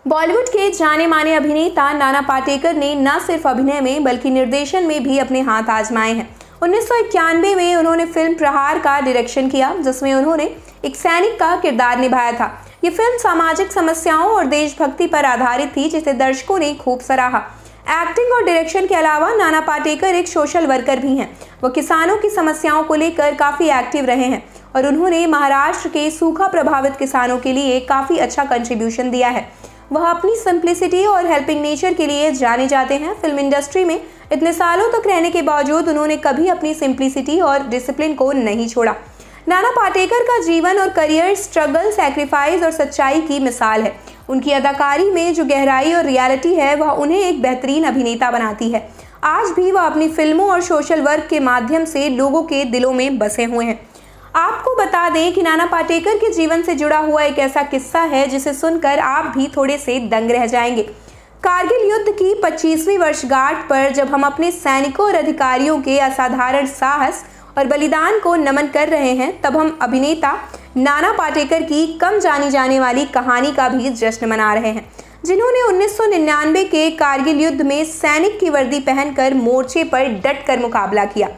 बॉलीवुड के जाने माने अभिनेता नाना पाटेकर ने न सिर्फ अभिनय में बल्कि निर्देशन में भी अपने हाथ आजमाए हैं। 1991 में उन्होंने फिल्म प्रहार का डायरेक्शन किया, जिसमें उन्होंने एक सैनिक का किरदार निभाया था। ये फिल्म सामाजिक समस्याओं और देशभक्ति पर आधारित थी, जिसे दर्शकों ने खूब सराहा। एक्टिंग और डायरेक्शन के अलावा नाना पाटेकर एक सोशल वर्कर भी हैं। वो किसानों की समस्याओं को लेकर काफ़ी एक्टिव रहे हैं और उन्होंने महाराष्ट्र के सूखा प्रभावित किसानों के लिए काफ़ी अच्छा कंट्रीब्यूशन दिया है। वह अपनी सिंप्लिसिटी और हेल्पिंग नेचर के लिए जाने जाते हैं। फिल्म इंडस्ट्री में इतने सालों तक रहने के बावजूद उन्होंने कभी अपनी सिंप्लिसिटी और डिसिप्लिन को नहीं छोड़ा। नाना पाटेकर का जीवन और करियर स्ट्रगल, सैक्रिफाइस और सच्चाई की मिसाल है। उनकी अदाकारी में जो गहराई और रियलिटी है, वह उन्हें एक बेहतरीन अभिनेता बनाती है। आज भी वह अपनी फिल्मों और सोशल वर्क के माध्यम से लोगों के दिलों में बसे हुए हैं। आपको बता दें कि नाना पाटेकर के जीवन से जुड़ा हुआ एक ऐसा किस्सा है जिसे सुनकर आप भी थोड़े से दंग रह जाएंगे। कारगिल युद्ध की 25वीं वर्षगांठ पर जब हम अपने सैनिकों और अधिकारियों के असाधारण साहस और बलिदान को नमन कर रहे हैं, तब हम अभिनेता नाना पाटेकर की कम जानी जाने वाली कहानी का भी जश्न मना रहे हैं, जिन्होंने 1999 के कारगिल युद्ध में सैनिक की वर्दी पहनकर मोर्चे पर डट कर मुकाबला किया।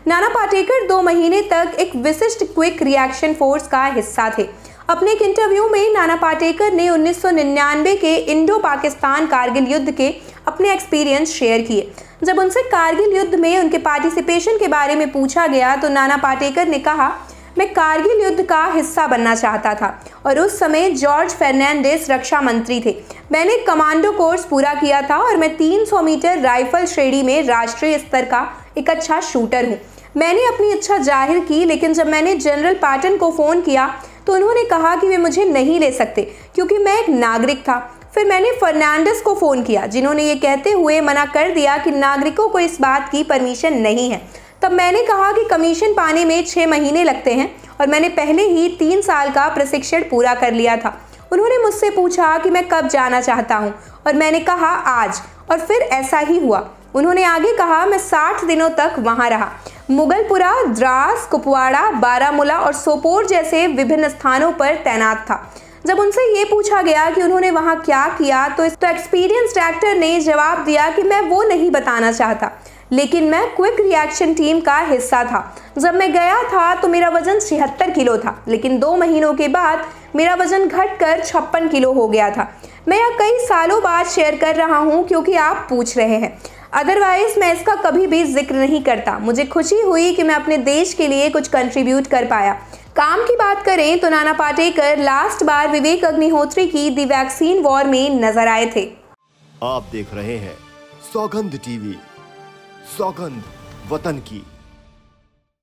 नाना पाटेकर 2 महीने तक एक विशिष्ट क्विक रिएक्शन फोर्स का हिस्सा थे। अपने एक इंटरव्यू में नाना पाटेकर ने 1999 के इंडो पाकिस्तान कारगिल युद्ध के अपने एक्सपीरियंस शेयर किए। जब उनसे कारगिल युद्ध में उनके पार्टिसिपेशन के बारे में पूछा गया तो नाना पाटेकर ने कहा, मैं कारगिल युद्ध का हिस्सा बनना चाहता था और उस समय जॉर्ज फर्नांडिस रक्षा मंत्री थे। मैंने कमांडो कोर्स पूरा किया था और मैं 300 मीटर राइफल श्रेणी में राष्ट्रीय स्तर का एक अच्छा शूटर हूँ। मैंने अपनी इच्छा जाहिर की, लेकिन जब मैंने जनरल पैटन को फ़ोन किया तो उन्होंने कहा कि वे मुझे नहीं ले सकते क्योंकि मैं एक नागरिक था। फिर मैंने फर्नांडिस को फ़ोन किया, जिन्होंने ये कहते हुए मना कर दिया कि नागरिकों को इस बात की परमिशन नहीं है। तब मैंने कहा कि कमीशन पाने में 6 महीने लगते हैं और मैंने पहले ही 3 साल का प्रशिक्षण पूरा कर लिया था। उन्होंने मुझसे पूछा कि मैं कब जाना चाहता हूँ और मैंने कहा आज, और फिर ऐसा ही हुआ। उन्होंने आगे कहा, मैं 60 दिनों तक वहाँ रहा। मुगलपुरा, द्रास, कुपवाड़ा, बारामूला और सोपोर जैसे विभिन्न स्थानों पर तैनात था। जब उनसे ये पूछा गया कि उन्होंने वहाँ क्या किया तो एक्सपीरियंस्ड एक्टर ने जवाब दिया कि मैं वो नहीं बताना चाहता, लेकिन मैं क्विक रिएक्शन टीम का हिस्सा था। जब मैं गया था तो मेरा वजन 76 किलो था, लेकिन 2 महीनों के बाद मेरा वजन घटकर 56 किलो हो गया था। मैं यह कई सालों बाद शेयर कर रहा हूँ क्योंकि आप पूछ रहे हैं, अदरवाइज मैं इसका कभी भी जिक्र नहीं करता। मुझे खुशी हुई कि मैं अपने देश के लिए कुछ कंट्रीब्यूट कर पाया। काम की बात करें तो नाना पाटेकर लास्ट बार विवेक अग्निहोत्री की दी वैक्सीन वॉर में नजर आए थे। आप देख रहे हैं सौगंध टीवी, सौगंध वतन की।